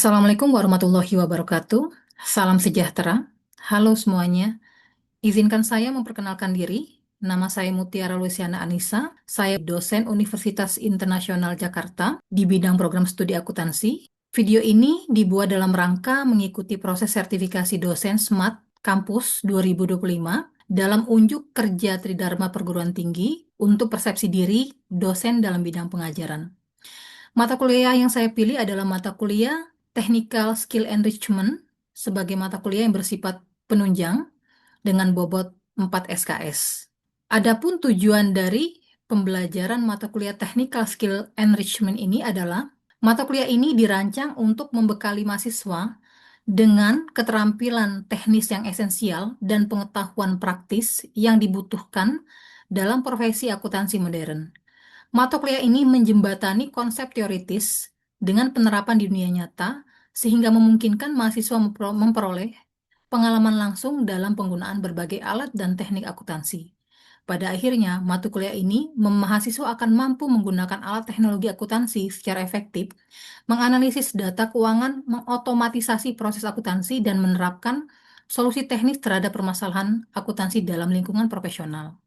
Assalamualaikum warahmatullahi wabarakatuh. Salam sejahtera. Halo semuanya. Izinkan saya memperkenalkan diri. Nama saya Mutiara Luciana Anissa. Saya dosen Universitas Internasional Jakarta di bidang program studi akuntansi. Video ini dibuat dalam rangka mengikuti proses sertifikasi dosen SMAT Kampus 2025 dalam unjuk kerja Tridharma Perguruan Tinggi untuk persepsi diri dosen dalam bidang pengajaran. Mata kuliah yang saya pilih adalah mata kuliah Technical Skill Enrichment sebagai mata kuliah yang bersifat penunjang dengan bobot 4 SKS. Adapun tujuan dari pembelajaran mata kuliah Technical Skill Enrichment ini adalah mata kuliah ini dirancang untuk membekali mahasiswa dengan keterampilan teknis yang esensial dan pengetahuan praktis yang dibutuhkan dalam profesi akuntansi modern. Mata kuliah ini menjembatani konsep teoritis dengan penerapan di dunia nyata, sehingga memungkinkan mahasiswa memperoleh pengalaman langsung dalam penggunaan berbagai alat dan teknik akuntansi. Pada akhirnya, mata kuliah ini mahasiswa akan mampu menggunakan alat teknologi akuntansi secara efektif, menganalisis data keuangan, mengotomatisasi proses akuntansi, dan menerapkan solusi teknis terhadap permasalahan akuntansi dalam lingkungan profesional.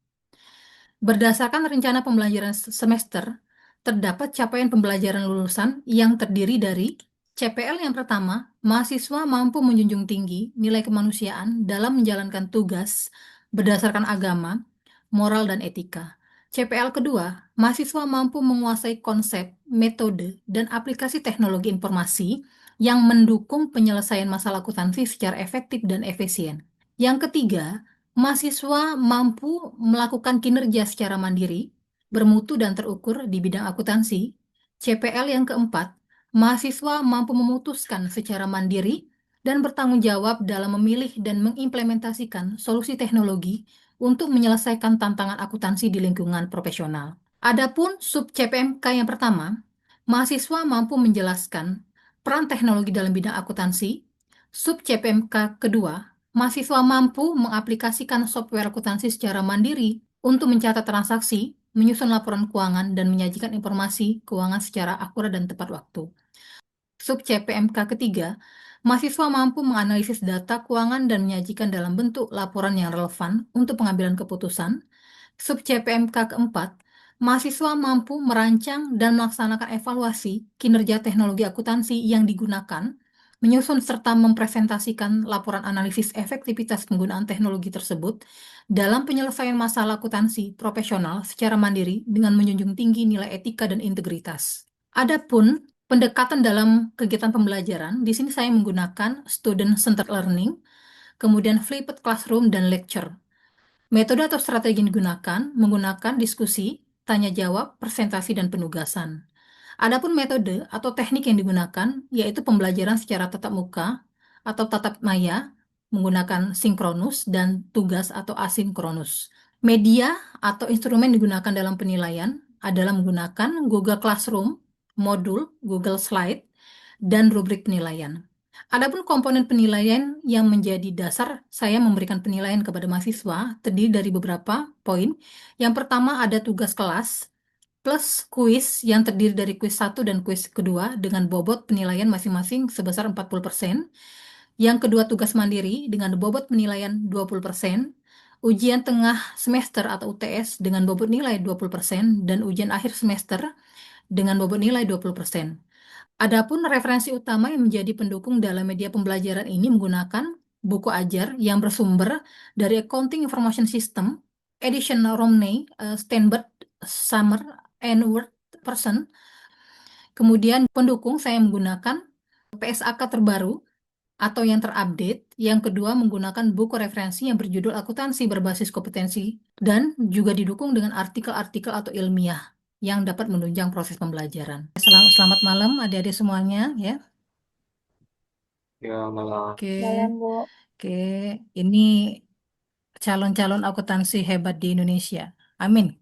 Berdasarkan rencana pembelajaran semester, terdapat capaian pembelajaran lulusan yang terdiri dari CPL yang pertama, mahasiswa mampu menjunjung tinggi nilai kemanusiaan dalam menjalankan tugas berdasarkan agama, moral, dan etika. CPL kedua, mahasiswa mampu menguasai konsep, metode, dan aplikasi teknologi informasi yang mendukung penyelesaian masalah akuntansi secara efektif dan efisien. Yang ketiga, mahasiswa mampu melakukan kinerja secara mandiri, bermutu dan terukur di bidang akuntansi. CPL yang keempat, mahasiswa mampu memutuskan secara mandiri dan bertanggung jawab dalam memilih dan mengimplementasikan solusi teknologi untuk menyelesaikan tantangan akuntansi di lingkungan profesional. Adapun sub CPMK yang pertama, mahasiswa mampu menjelaskan peran teknologi dalam bidang akuntansi. Sub CPMK kedua, mahasiswa mampu mengaplikasikan software akuntansi secara mandiri untuk mencatat transaksi, menyusun laporan keuangan, dan menyajikan informasi keuangan secara akurat dan tepat waktu. Sub CPMK ketiga, mahasiswa mampu menganalisis data keuangan dan menyajikan dalam bentuk laporan yang relevan untuk pengambilan keputusan. Sub CPMK keempat, mahasiswa mampu merancang dan melaksanakan evaluasi kinerja teknologi akuntansi yang digunakan, menyusun serta mempresentasikan laporan analisis efektivitas penggunaan teknologi tersebut dalam penyelesaian masalah akuntansi profesional secara mandiri dengan menjunjung tinggi nilai etika dan integritas. Adapun pendekatan dalam kegiatan pembelajaran, di sini saya menggunakan student-centered learning, kemudian flipped classroom, dan lecture. Metode atau strategi yang digunakan menggunakan diskusi, tanya jawab, presentasi, dan penugasan. Adapun metode atau teknik yang digunakan yaitu pembelajaran secara tatap muka atau tatap maya menggunakan sinkronus dan tugas atau asinkronus. Media atau instrumen digunakan dalam penilaian adalah menggunakan Google Classroom, modul, Google Slide, dan rubrik penilaian. Adapun komponen penilaian yang menjadi dasar saya memberikan penilaian kepada mahasiswa terdiri dari beberapa poin. Yang pertama ada tugas kelas plus kuis yang terdiri dari kuis 1 dan kuis kedua dengan bobot penilaian masing-masing sebesar 40%. Yang kedua tugas mandiri dengan bobot penilaian 20%. Ujian tengah semester atau UTS dengan bobot nilai 20% dan ujian akhir semester dengan bobot nilai 20%. Adapun referensi utama yang menjadi pendukung dalam media pembelajaran ini menggunakan buku ajar yang bersumber dari Accounting Information System, edition Romney, Steinberg, Summer, and Word Person. Kemudian pendukung saya menggunakan PSAK terbaru atau yang terupdate. Yang kedua menggunakan buku referensi yang berjudul Akuntansi Berbasis Kompetensi dan juga didukung dengan artikel-artikel atau ilmiah yang dapat menunjang proses pembelajaran. Selamat malam adik-adik semuanya ya. Ya, malah. Oke, Malam, Bu. oke. Ini calon-calon akuntansi hebat di Indonesia. Amin.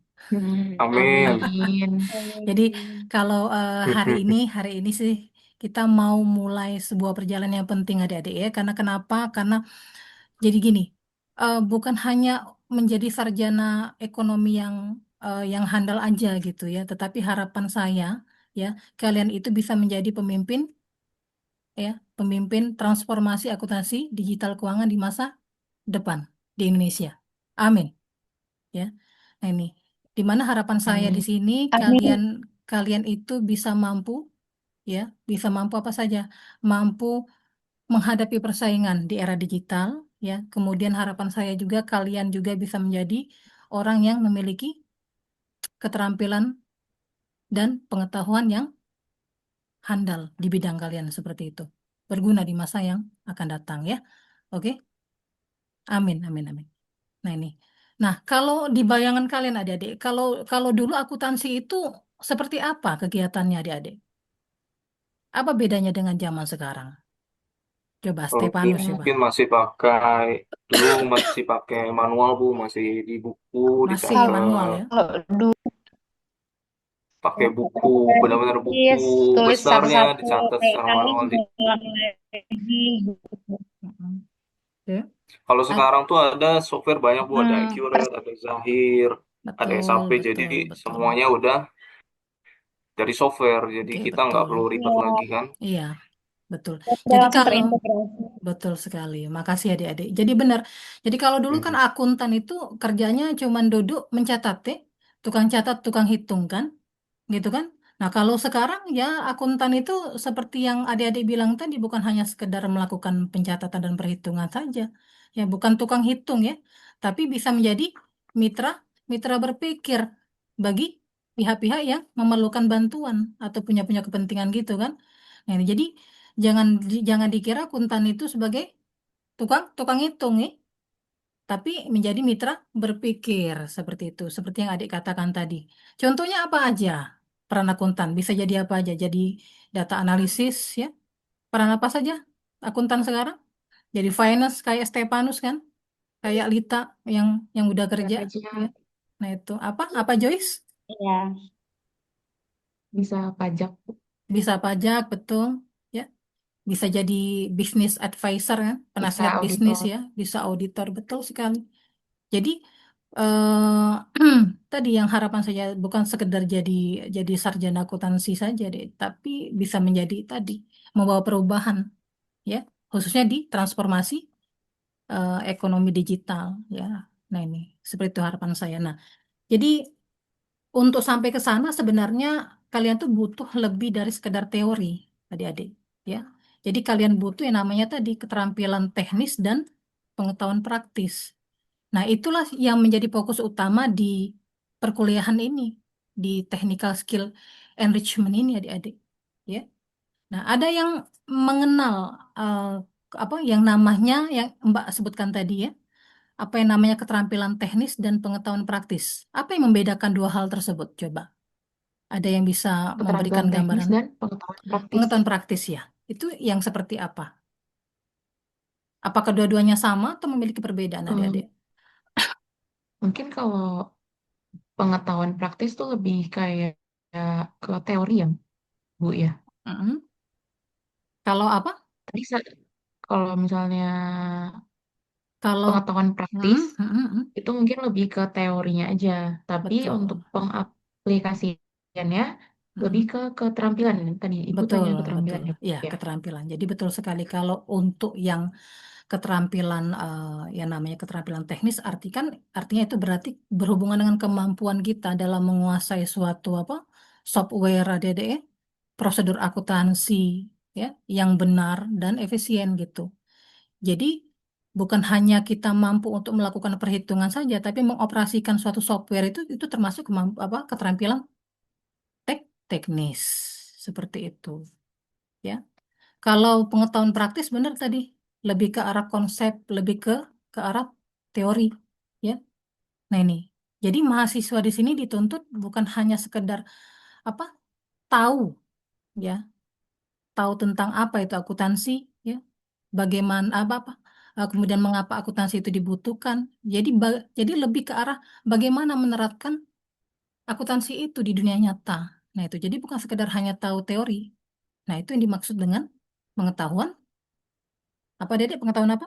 Amin. Amin. Jadi Amin. kalau hari ini sih kita mau mulai sebuah perjalanan yang penting adik-adik ya. Karena kenapa? Karena jadi gini, bukan hanya menjadi sarjana ekonomi yang handal aja gitu ya, tetapi harapan saya ya kalian itu bisa menjadi pemimpin ya, pemimpin transformasi akuntansi digital keuangan di masa depan di Indonesia. Amin. Ya, nah ini, di mana harapan saya di Amin. sini kalian Amin. kalian itu bisa mampu, ya, bisa mampu apa saja, mampu menghadapi persaingan di era digital, ya. Kemudian harapan saya juga kalian juga bisa menjadi orang yang memiliki keterampilan dan pengetahuan yang handal di bidang kalian seperti itu. Berguna di masa yang akan datang ya. Oke? Amin, amin, amin. Nah ini. Nah, kalau di bayangan kalian adik-adik, kalau kalau dulu akuntansi itu seperti apa kegiatannya adik-adik? Apa bedanya dengan zaman sekarang? Coba Kalau dulu Stefanus coba. mungkin dulu masih pakai manual Bu, masih di buku, Masih manual dicatat, ya? Kalau dulu pakai buku, benar-benar buku tulis tulis besarnya satu-satu dicatat kayak secara kali manual. ngulang lagi gitu. Mm-mm. Ya. Kalau Ad- sekarang tuh ada software banyak Bu, ada Per- Accurate, ada Zahir, ada Betul, SAP, jadi betul, betul. semuanya udah dari software, jadi Oke, kita nggak betul. perlu ribet ya, lagi kan. Iya, betul. udah Jadi langsung kalau terintegrasi. betul sekali. Makasih adik-adik. Jadi benar. Jadi kalau dulu kan Mhm. akuntan itu kerjanya cuma duduk mencatat, tukang catat, tukang hitung kan, gitu kan? Nah, kalau sekarang ya akuntan itu seperti yang adik-adik bilang tadi bukan hanya sekedar melakukan pencatatan dan perhitungan saja. Ya, bukan tukang hitung ya, tapi bisa menjadi mitra mitra berpikir bagi pihak-pihak yang memerlukan bantuan atau punya punya kepentingan gitu kan. Nah, ini jadi jangan dikira akuntan itu sebagai tukang tukang hitung ya, tapi menjadi mitra berpikir seperti itu, seperti yang adik katakan tadi. Contohnya apa aja? Peran akuntan bisa jadi apa aja? Jadi data analisis ya. Peran apa saja akuntan sekarang? Jadi finance kayak Stepanus kan, kayak Lita yang udah Bisa kerja ya. pajak, Nah, itu apa? Apa Joyce? Iya, bisa pajak, Bu. Bisa pajak, betul. Ya, bisa jadi business advisor kan, Bisa penasihat bisnis auditor. ya, bisa auditor, betul sekali. Jadi eh tadi yang harapan saya bukan sekedar jadi sarjana akuntansi saja deh, tapi bisa menjadi tadi membawa perubahan ya, khususnya di transformasi ekonomi digital ya. Nah, ini seperti itu harapan saya. Nah, jadi untuk sampai ke sana sebenarnya kalian tuh butuh lebih dari sekedar teori, adik-adik ya. Jadi kalian butuh yang namanya tadi keterampilan teknis dan pengetahuan praktis. Nah, itulah yang menjadi fokus utama di perkuliahan ini, di technical skill enrichment ini, adik-adik. Ya. Nah, ada yang mengenal eh, apa yang namanya yang Mbak sebutkan tadi ya, apa yang namanya keterampilan teknis dan pengetahuan praktis. Apa yang membedakan dua hal tersebut? Coba. Ada yang bisa memberikan Keterampilan teknis gambaran dan pengetahuan praktis. pengetahuan praktis ya. Itu yang seperti apa? Apakah dua-duanya sama atau memiliki perbedaan, adik-adik? Em, Mungkin kalau pengetahuan praktis tuh lebih kayak ke teori ya, Bu ya. Mm-mm. Kalau apa? Tadi kalau misalnya Kalau pengetahuan praktis mm, mm, mm, mm. itu mungkin lebih ke teorinya aja, tapi untuk Betul. pengaplikasiannya lebih Mm-mm. ke keterampilan. Tadi Ibu Betul, tanya betul. keterampilan ya. Ya, Ya. keterampilan. Jadi betul sekali kalau untuk yang keterampilan yang namanya keterampilan teknis artinya itu berarti berhubungan dengan kemampuan kita dalam menguasai suatu apa software ADDE, prosedur akuntansi ya yang benar dan efisien gitu. Jadi bukan hanya kita mampu untuk melakukan perhitungan saja, tapi mengoperasikan suatu software itu termasuk apa keterampilan teknis seperti itu ya. Kalau pengetahuan praktis benar tadi lebih ke arah konsep, lebih ke arah teori ya. Nah ini. Jadi mahasiswa di sini dituntut bukan hanya sekedar apa tahu ya, tahu tentang apa itu akuntansi ya, bagaimana apa kemudian mengapa akuntansi itu dibutuhkan. Jadi lebih ke arah bagaimana menerapkan akuntansi itu di dunia nyata. Nah itu jadi bukan sekedar hanya tahu teori. Nah itu yang dimaksud dengan pengetahuan apa Dedek? Pengetahuan apa?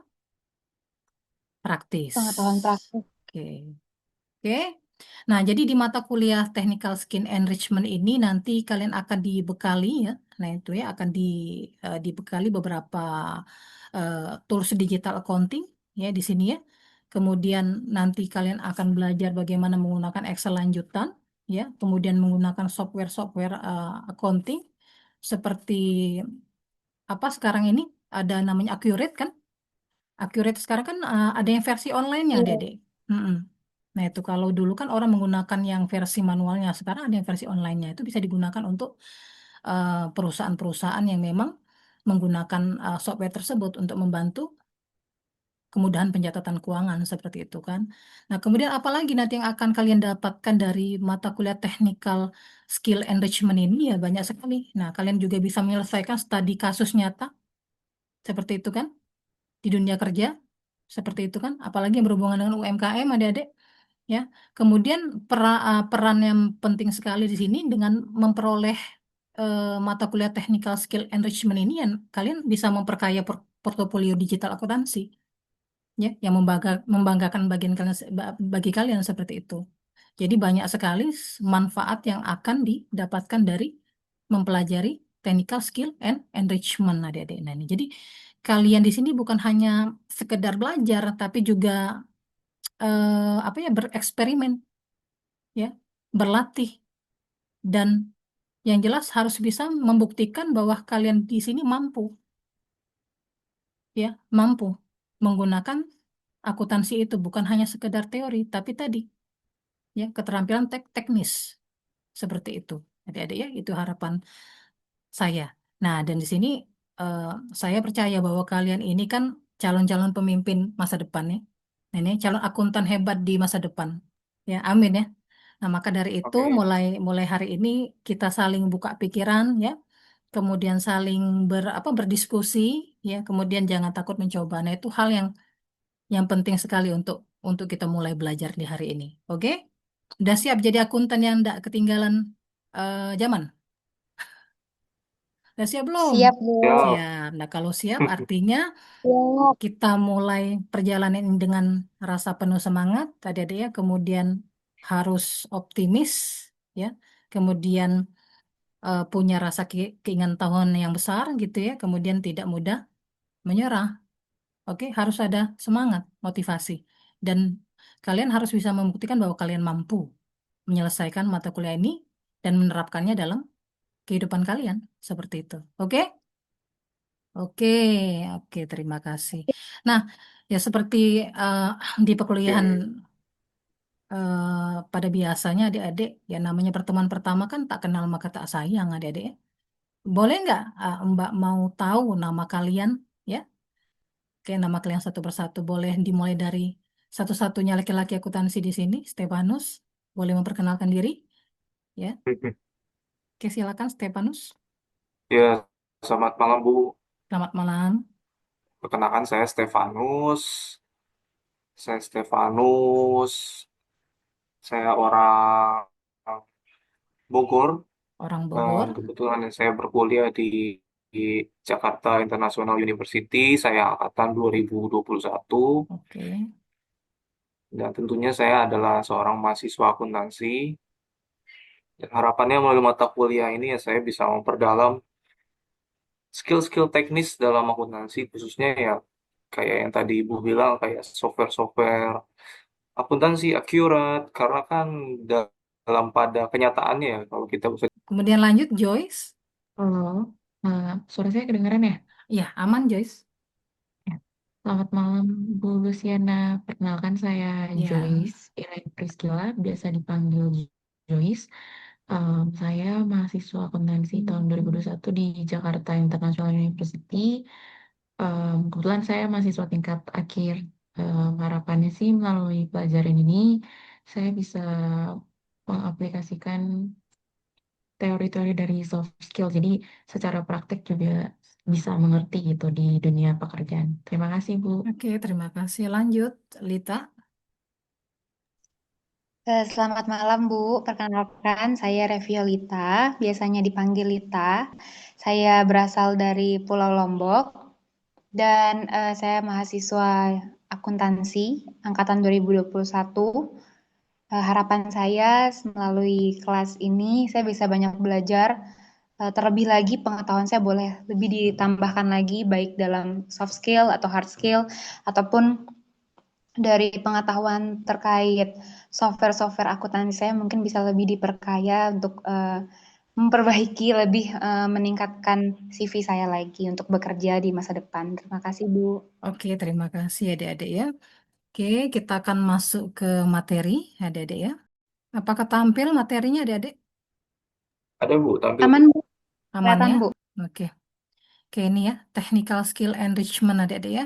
Praktis. Pengetahuan praktis. Oke. Oke. Nah, jadi di mata kuliah Technical Skill Enrichment ini nanti kalian akan dibekali ya. Nah, itu ya akan dibekali beberapa tools digital accounting ya di sini ya. Kemudian nanti kalian akan belajar bagaimana menggunakan Excel lanjutan ya, kemudian menggunakan software-software accounting seperti apa sekarang ini ada namanya Accurate kan? Accurate sekarang kan ada yang versi online-nya, Iya. Dede. Mm-mm. Nah, itu kalau dulu kan orang menggunakan yang versi manualnya, sekarang ada yang versi online-nya. Itu bisa digunakan untuk perusahaan-perusahaan yang memang menggunakan software tersebut untuk membantu kemudahan pencatatan keuangan seperti itu kan. Nah, kemudian apalagi nanti yang akan kalian dapatkan dari mata kuliah Technical Skill Enrichment ini ya banyak sekali. Nah, kalian juga bisa menyelesaikan studi kasus nyata seperti itu kan di dunia kerja seperti itu kan, apalagi yang berhubungan dengan UMKM adik-adik ya. Kemudian peran yang penting sekali di sini dengan memperoleh mata kuliah Technical Skill Enrichment ini yang kalian bisa memperkaya portofolio digital akuntansi ya, yang membanggakan bagian kalian bagi kalian seperti itu. Jadi banyak sekali manfaat yang akan didapatkan dari mempelajari technical skill and enrichment adik-adik. Nah, ini jadi kalian di sini bukan hanya sekedar belajar, tapi juga apa ya bereksperimen, ya, berlatih dan yang jelas harus bisa membuktikan bahwa kalian di sini mampu, ya, mampu menggunakan akuntansi itu bukan hanya sekedar teori, tapi tadi ya keterampilan teknis seperti itu. Adik-adik ya, itu harapan saya. Nah, dan di sini eh, saya percaya bahwa kalian ini kan calon-calon pemimpin masa depan ya. Nah, ini calon akuntan hebat di masa depan. Ya, amin ya. Nah, maka dari itu Oke. mulai mulai hari ini kita saling buka pikiran ya, kemudian saling berdiskusi ya, kemudian jangan takut mencoba. Nah, itu hal yang penting sekali untuk kita mulai belajar di hari ini. Oke? Udah siap jadi akuntan yang tidak ketinggalan zaman? Udah siap belum? Siap, Bu. Ya, Siap. Nah, kalau siap artinya Siap. kita mulai perjalanan ini dengan rasa penuh semangat, tadi ada ya, kemudian harus optimis, ya, kemudian punya rasa keingintahuan yang besar gitu ya, kemudian tidak mudah menyerah. Oke, harus ada semangat, motivasi, dan kalian harus bisa membuktikan bahwa kalian mampu menyelesaikan mata kuliah ini dan menerapkannya dalam kehidupan kalian seperti itu. Oke? Oke, oke, terima kasih. Nah, ya seperti eh, di perkuliahan oke. pada biasanya adik-adik, ya namanya pertemuan pertama kan tak kenal maka tak sayang adik-adik. Ya. Boleh nggak Mbak mau tahu nama kalian? Ya, oke, nama kalian satu persatu. Boleh dimulai dari satu-satunya laki-laki akuntansi di sini, Stefanus. Boleh memperkenalkan diri? Ya, oke silakan Stefanus. Ya, selamat malam Bu. Selamat malam. Perkenalkan saya Stefanus. Saya Stefanus. Saya orang Bogor Orang dan Bogor. kebetulan saya berkuliah di Jakarta International University. Saya angkatan 2021 Oke. dan tentunya saya adalah seorang mahasiswa akuntansi. Dan harapannya melalui mata kuliah ini ya saya bisa memperdalam skill-skill teknis dalam akuntansi khususnya ya kayak yang tadi Ibu bilang kayak software-software akuntansi akurat karena kan dalam pada kenyataannya ya kalau kita bisa. Kemudian lanjut Joyce. Halo, suara saya kedengaran ya? Ya, aman Joyce. Ya. Selamat malam, Bu Luciana. Perkenalkan saya Ya. Joyce Elaine Priscilla, biasa dipanggil Joyce. Saya mahasiswa akuntansi tahun 2021 di Jakarta International University. Kebetulan saya mahasiswa tingkat akhir. Harapannya sih melalui pelajaran ini, saya bisa mengaplikasikan teori-teori dari soft skill. Jadi secara praktek juga bisa mengerti gitu di dunia pekerjaan. Terima kasih, Bu. Oke, terima kasih. Lanjut, Lita. Selamat malam, Bu. Perkenalkan, saya Reviolita, biasanya dipanggil Lita. Saya berasal dari Pulau Lombok dan saya mahasiswa akuntansi angkatan 2021. Harapan saya melalui kelas ini saya bisa banyak belajar, terlebih lagi pengetahuan saya boleh lebih ditambahkan lagi baik dalam soft skill atau hard skill ataupun dari pengetahuan terkait software-software akuntansi saya mungkin bisa lebih diperkaya untuk memperbaiki lebih meningkatkan CV saya lagi untuk bekerja di masa depan. Terima kasih, Bu. Oke, terima kasih adik-adik ya. Oke, kita akan masuk ke materi adik-adik ya. Apakah tampil materinya adik-adik? Ada Bu, tampil Bu. Aman, Bu? Aman Kelihatan, ya? Bu? Oke. Oke, ini ya, technical skill enrichment adik-adik ya.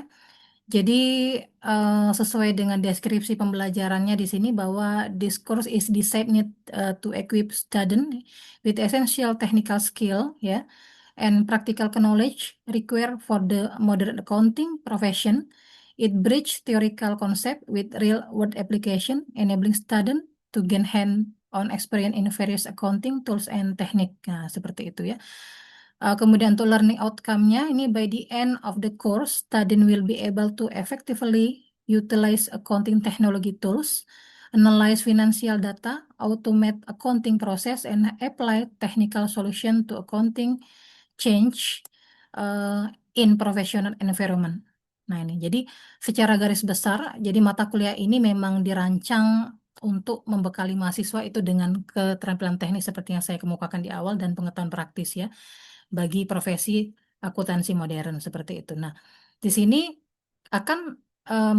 Jadi sesuai dengan deskripsi pembelajarannya di sini bahwa this course is designed to equip student with essential technical skill ya and practical knowledge required for the modern accounting profession. It bridge theoretical concept with real world application, enabling student to gain hand-on experience in various accounting tools and technique. Nah, seperti itu ya. Kemudian untuk learning outcome-nya, ini by the end of the course, student will be able to effectively utilize accounting technology tools, analyze financial data, automate accounting process, and apply technical solution to accounting change in professional environment. Nah ini, jadi secara garis besar, jadi mata kuliah ini memang dirancang untuk membekali mahasiswa itu dengan keterampilan teknis seperti yang saya kemukakan di awal dan pengetahuan praktis ya bagi profesi akuntansi modern seperti itu. Nah, di sini akan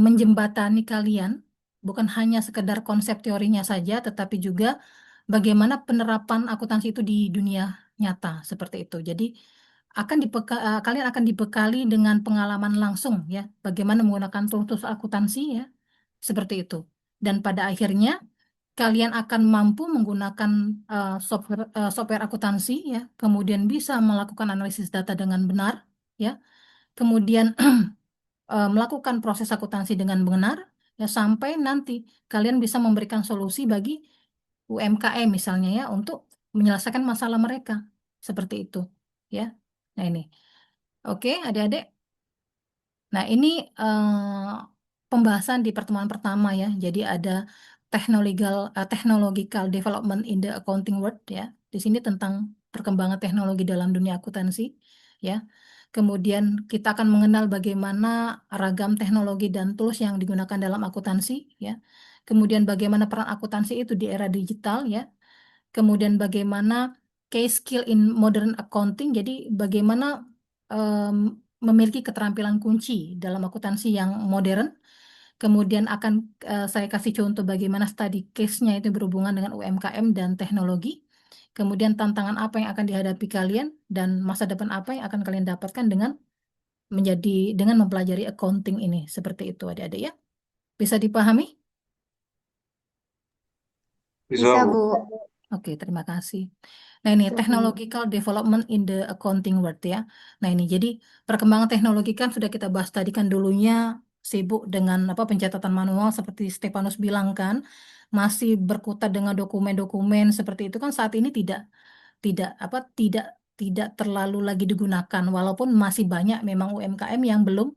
menjembatani kalian bukan hanya sekedar konsep teorinya saja, tetapi juga bagaimana penerapan akuntansi itu di dunia nyata seperti itu. Jadi kalian akan dibekali dengan pengalaman langsung ya, bagaimana menggunakan tools akuntansi ya, seperti itu. Dan pada akhirnya kalian akan mampu menggunakan software akuntansi ya, kemudian bisa melakukan analisis data dengan benar ya, kemudian melakukan proses akuntansi dengan benar ya sampai nanti kalian bisa memberikan solusi bagi UMKM misalnya ya untuk menyelesaikan masalah mereka seperti itu ya. Nah ini, oke adik-adik. Nah, ini pembahasan di pertemuan pertama ya. Jadi ada technological development in the accounting world ya. Di sini tentang perkembangan teknologi dalam dunia akuntansi ya. Kemudian kita akan mengenal bagaimana ragam teknologi dan tools yang digunakan dalam akuntansi ya. Kemudian bagaimana peran akuntansi itu di era digital ya. Kemudian bagaimana case skill in modern accounting, jadi bagaimana em, memiliki keterampilan kunci dalam akuntansi yang modern. Kemudian akan saya kasih contoh bagaimana study case-nya itu berhubungan dengan UMKM dan teknologi. Kemudian tantangan apa yang akan dihadapi kalian dan masa depan apa yang akan kalian dapatkan dengan mempelajari accounting ini. Seperti itu adik-adik ya. Bisa dipahami? Bisa Bisa, Bu. Bu. Oke, terima kasih. Nah, ini technological development in the accounting world ya. Nah, ini jadi perkembangan teknologi kan sudah kita bahas tadi kan dulunya sibuk dengan apa pencatatan manual seperti Stefanus bilang kan, masih berkutat dengan dokumen-dokumen seperti itu kan saat ini tidak apa tidak terlalu lagi digunakan walaupun masih banyak memang UMKM yang belum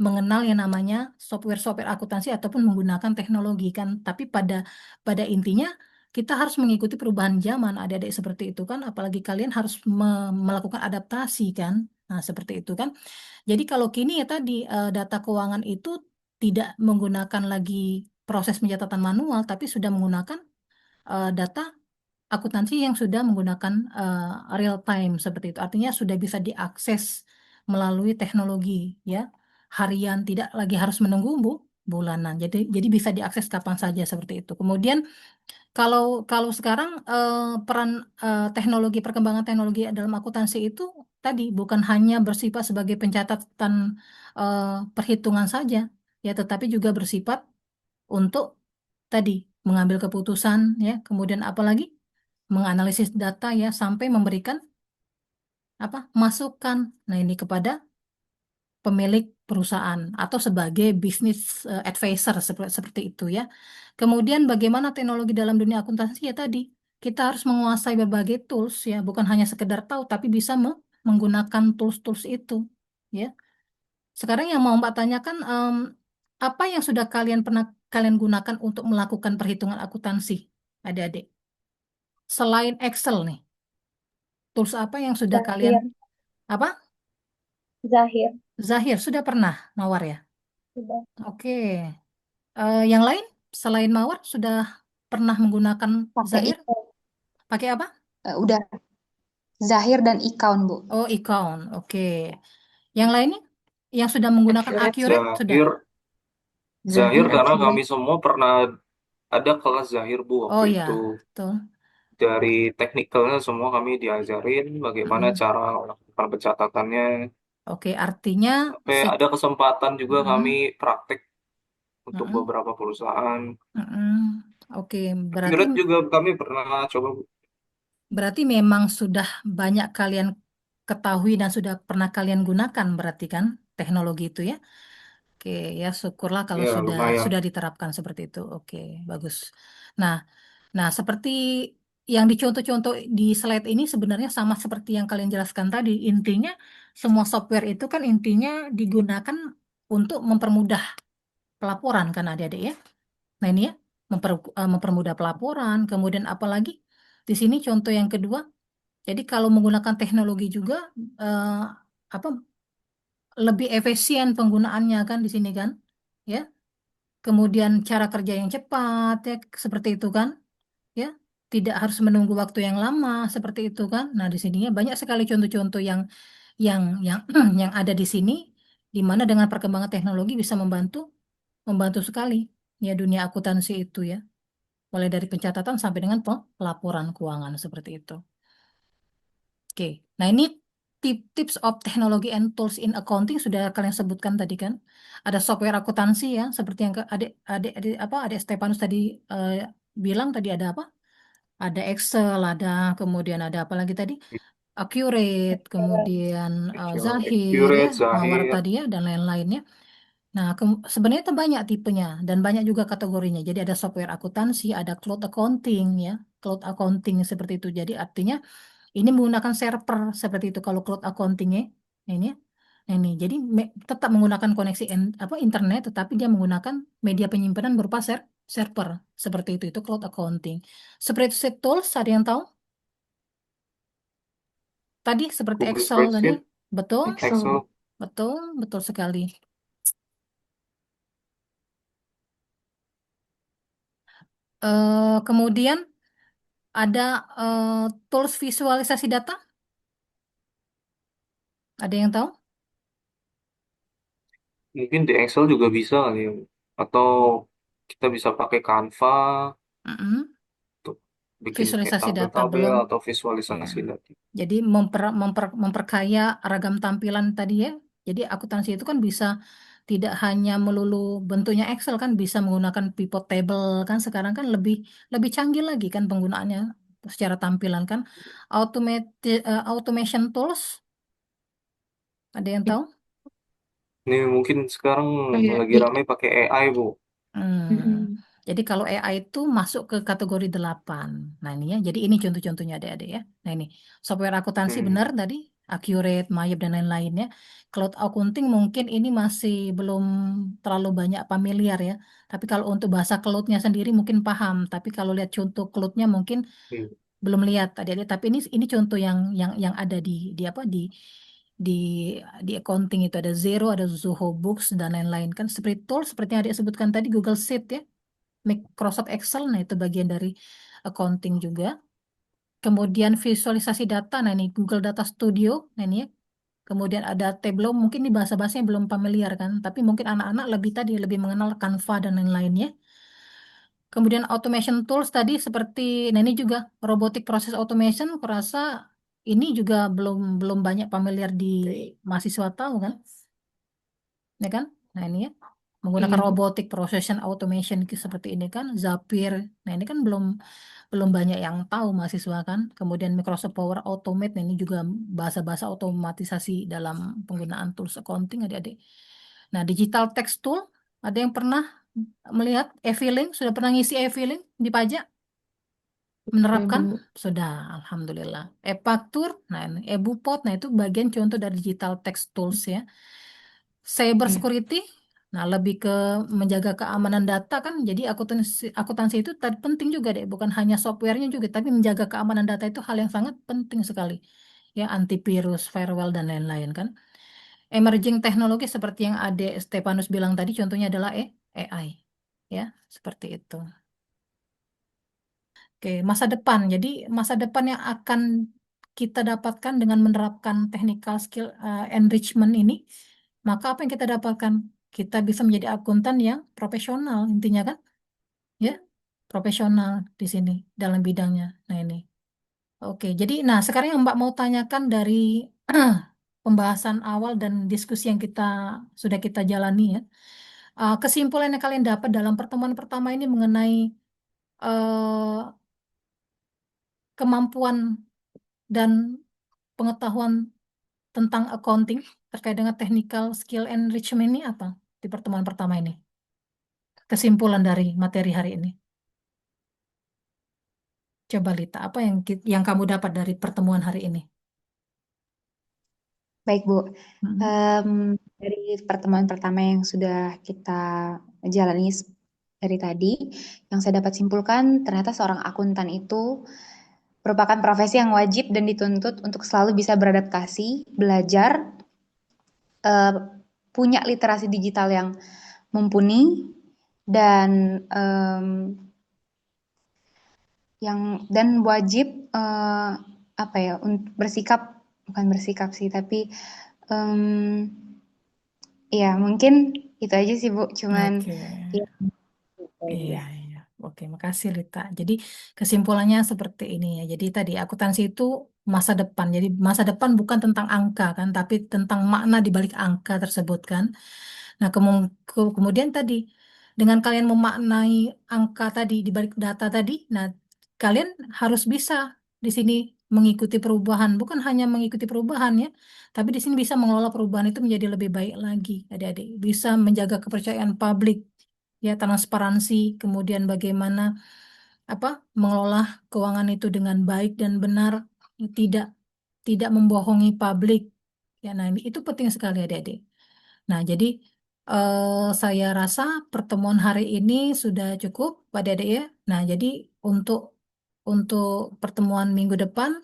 mengenal yang namanya software-software akuntansi ataupun menggunakan teknologi kan tapi pada intinya kita harus mengikuti perubahan zaman adik-adik seperti itu kan apalagi kalian harus melakukan adaptasi kan nah seperti itu kan jadi kalau kini ya tadi data keuangan itu tidak menggunakan lagi proses pencatatan manual tapi sudah menggunakan data akuntansi yang sudah menggunakan real time seperti itu. Artinya sudah bisa diakses melalui teknologi ya. Harian tidak lagi harus menunggu bulanan. Jadi bisa diakses kapan saja seperti itu. Kemudian kalau kalau sekarang peran teknologi perkembangan teknologi dalam akuntansi itu tadi bukan hanya bersifat sebagai pencatatan perhitungan saja ya, tetapi juga bersifat untuk tadi mengambil keputusan ya, kemudian apalagi menganalisis data ya sampai memberikan apa masukan. Nah, ini kepada pemilik perusahaan atau sebagai business advisor seperti itu ya. Kemudian bagaimana teknologi dalam dunia akuntansi ya tadi kita harus menguasai berbagai tools ya, bukan hanya sekedar tahu tapi bisa menggunakan tools-tools itu ya. Sekarang yang mau Mbak tanyakan apa yang sudah kalian pernah kalian gunakan untuk melakukan perhitungan akuntansi, adik-adik? Selain Excel nih, tools apa yang sudah kalian, Zahir, apa? Zahir, Zahir, sudah pernah Mawar ya? sudah Oke. Yang lain, selain Mawar, sudah pernah menggunakan Pakai Zahir? itu. Pakai apa? Udah Zahir dan Ikaun, Bu. Oh, Econ. Oke. Yang lainnya, yang sudah menggunakan Accurate. Accurate, sudah? Zahir Zahir karena kami Accurate. semua pernah ada kelas Zahir Bu Oh waktu ya, itu. betul. Dari teknikalnya semua kami diajarin bagaimana Mm-mm. cara melakukan pencatatannya. Oke, artinya, Sampai se- ada kesempatan juga kami Mm-mm. praktek untuk Mm-mm. beberapa perusahaan. Mm-mm. Oke, berarti Accurate juga kami pernah coba Bu. berarti memang sudah banyak kalian ketahui dan sudah pernah kalian gunakan berarti kan teknologi itu ya. Oke, ya syukurlah kalau Ya sudah lumayan. sudah diterapkan seperti itu. Oke, bagus. Nah, nah seperti yang dicontoh-contoh di slide ini sebenarnya sama seperti yang kalian jelaskan tadi. Intinya semua software itu kan intinya digunakan untuk mempermudah pelaporan kan adik-adik ya. Nah ini ya mempermudah pelaporan. Kemudian apalagi di sini contoh yang kedua. Jadi kalau menggunakan teknologi juga eh, apa lebih efisien penggunaannya kan di sini kan, ya. Kemudian cara kerja yang cepat ya seperti itu kan, ya. Tidak harus menunggu waktu yang lama seperti itu kan. Nah di sininya banyak sekali contoh-contoh yang yang ada di sini, di mana dengan perkembangan teknologi bisa membantu membantu sekali ya dunia akuntansi itu ya. Mulai dari pencatatan sampai dengan pelaporan keuangan seperti itu. Oke, nah ini tips of technology and tools in accounting sudah kalian sebutkan tadi kan. Ada software akuntansi ya, seperti yang adik Stefanus tadi eh, bilang tadi ada apa? Ada Excel, ada kemudian ada apa lagi tadi? Accurate, kemudian Zahir ya, Accurate, Mawar Zahir. tadi ya, dan lain-lainnya. Nah, sebenarnya itu banyak tipenya dan banyak juga kategorinya. Jadi ada software akuntansi, ada cloud accounting ya, cloud accounting seperti itu. Jadi artinya ini menggunakan server seperti itu kalau cloud accounting-nya. Nah, ini ya. Nah, ini jadi tetap menggunakan koneksi internet tetapi dia menggunakan media penyimpanan berupa server seperti itu cloud accounting. Spreadsheet tools ada yang tahu? Tadi seperti Google Excel tadi ya. Spreadsheet, Betul, Excel. Excel. betul, betul sekali. Kemudian ada tools visualisasi data. Ada yang tahu? Mungkin di Excel juga bisa kali ya. Atau kita bisa pakai Canva Mm-mm. untuk bikin kayak Visualisasi data tabel-tabel belum. atau Ya. visualisasi data. Jadi memperkaya ragam tampilan tadi ya. Jadi akuntansi itu kan bisa tidak hanya melulu bentuknya Excel kan bisa menggunakan pivot table kan sekarang kan lebih lebih canggih lagi kan penggunaannya secara tampilan kan. Automation tools ada yang tahu? Ini mungkin sekarang Kayak lagi ramai pakai AI, Bu. Hmm. mm-mm. Jadi kalau AI itu masuk ke kategori 8. Nah ini ya, jadi ini contoh-contohnya adik-adik ya. Nah ini, software akuntansi Hmm. benar tadi, Accurate, Mayab, dan lain-lainnya. Cloud accounting mungkin ini masih belum terlalu banyak familiar ya. Tapi kalau untuk bahasa cloud-nya sendiri mungkin paham. Tapi kalau lihat contoh cloud-nya mungkin Hmm. belum lihat adik-adik. Tapi ini contoh yang ada di apa di di accounting itu ada Zero, ada Zoho Books dan lain-lain kan. Seperti tool seperti yang adik sebutkan tadi Google Sheet ya. Microsoft Excel, nah itu bagian dari accounting juga. Kemudian visualisasi data, nah ini Google Data Studio, nah ini ya. Kemudian ada Tableau, mungkin di bahasa-bahasanya belum familiar kan, tapi mungkin anak-anak lebih mengenal Canva dan lain-lainnya. Kemudian automation tools tadi seperti, nah ini juga robotic process automation, kurasa ini juga belum belum banyak familiar di mahasiswa tahu kan, ya kan? Nah ini ya menggunakan Iya, Bu. robotic process automation seperti ini kan, Zapier. Nah ini kan belum belum banyak yang tahu mahasiswa kan. Kemudian Microsoft Power Automate, nah ini juga bahasa-bahasa otomatisasi dalam penggunaan tools accounting adik-adik. Nah, digital text tool, ada yang pernah melihat e-filing, sudah pernah ngisi e-filing di pajak? Oke, Menerapkan? Bu. Sudah, Alhamdulillah. E-faktur, nah ini, e-bupot, nah itu bagian contoh dari digital text tools ya. Cyber Oke. security, Nah, lebih ke menjaga keamanan data kan. Jadi akuntansi itu tadi penting juga deh, bukan hanya softwarenya juga, tapi menjaga keamanan data itu hal yang sangat penting sekali. Ya, antivirus, firewall dan lain-lain kan. Emerging teknologi seperti yang Ade Stefanus bilang tadi, contohnya adalah AI. Ya, seperti itu. Oke, masa depan. Jadi masa depan yang akan kita dapatkan dengan menerapkan technical skill enrichment ini, maka apa yang kita dapatkan? Kita bisa menjadi akuntan yang profesional, intinya kan? Ya, profesional di sini dalam bidangnya. Nah ini. Oke, jadi nah sekarang yang Mbak mau tanyakan dari pembahasan awal dan diskusi yang sudah kita jalani ya. Kesimpulan yang kalian dapat dalam pertemuan pertama ini mengenai eh, kemampuan dan pengetahuan tentang accounting terkait dengan technical skill enrichment ini apa di pertemuan pertama ini? Kesimpulan dari materi hari ini. Coba Lita, apa yang kamu dapat dari pertemuan hari ini? Baik, Bu. Mm-mm. Dari pertemuan pertama yang sudah kita jalani dari tadi, yang saya dapat simpulkan, ternyata seorang akuntan itu merupakan profesi yang wajib dan dituntut untuk selalu bisa beradaptasi, belajar, eh, punya literasi digital yang mumpuni, dan wajib apa ya, untuk bersikap, bukan bersikap sih, tapi em, ya mungkin itu aja sih Bu, cuman Oke. ya gitu Iya, aja. iya. Oke, makasih Lita. Jadi kesimpulannya seperti ini ya. Jadi tadi akuntansi itu masa depan. Jadi masa depan bukan tentang angka kan, tapi tentang makna di balik angka tersebut kan. Nah, kemudian tadi dengan kalian memaknai angka tadi di balik data tadi, nah kalian harus bisa di sini mengikuti perubahan, bukan hanya mengikuti perubahan ya, tapi di sini bisa mengelola perubahan itu menjadi lebih baik lagi, adik-adik. Bisa menjaga kepercayaan publik, ya transparansi, kemudian bagaimana apa mengelola keuangan itu dengan baik dan benar, tidak tidak membohongi publik. Ya, nah itu penting sekali adik-adik. Nah, jadi saya rasa pertemuan hari ini sudah cukup, Pak Dede ya. Nah, jadi untuk untuk pertemuan minggu depan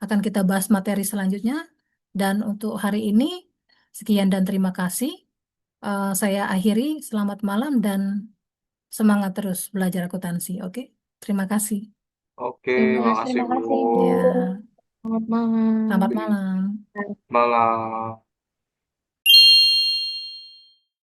akan kita bahas materi selanjutnya. Dan untuk hari ini sekian dan terima kasih. Saya akhiri. Selamat malam dan semangat terus belajar akuntansi. Oke, terima kasih. Oke, makasih Terima Bu. kasih, Bu. Ya, Selamat malam. selamat malam. Malam.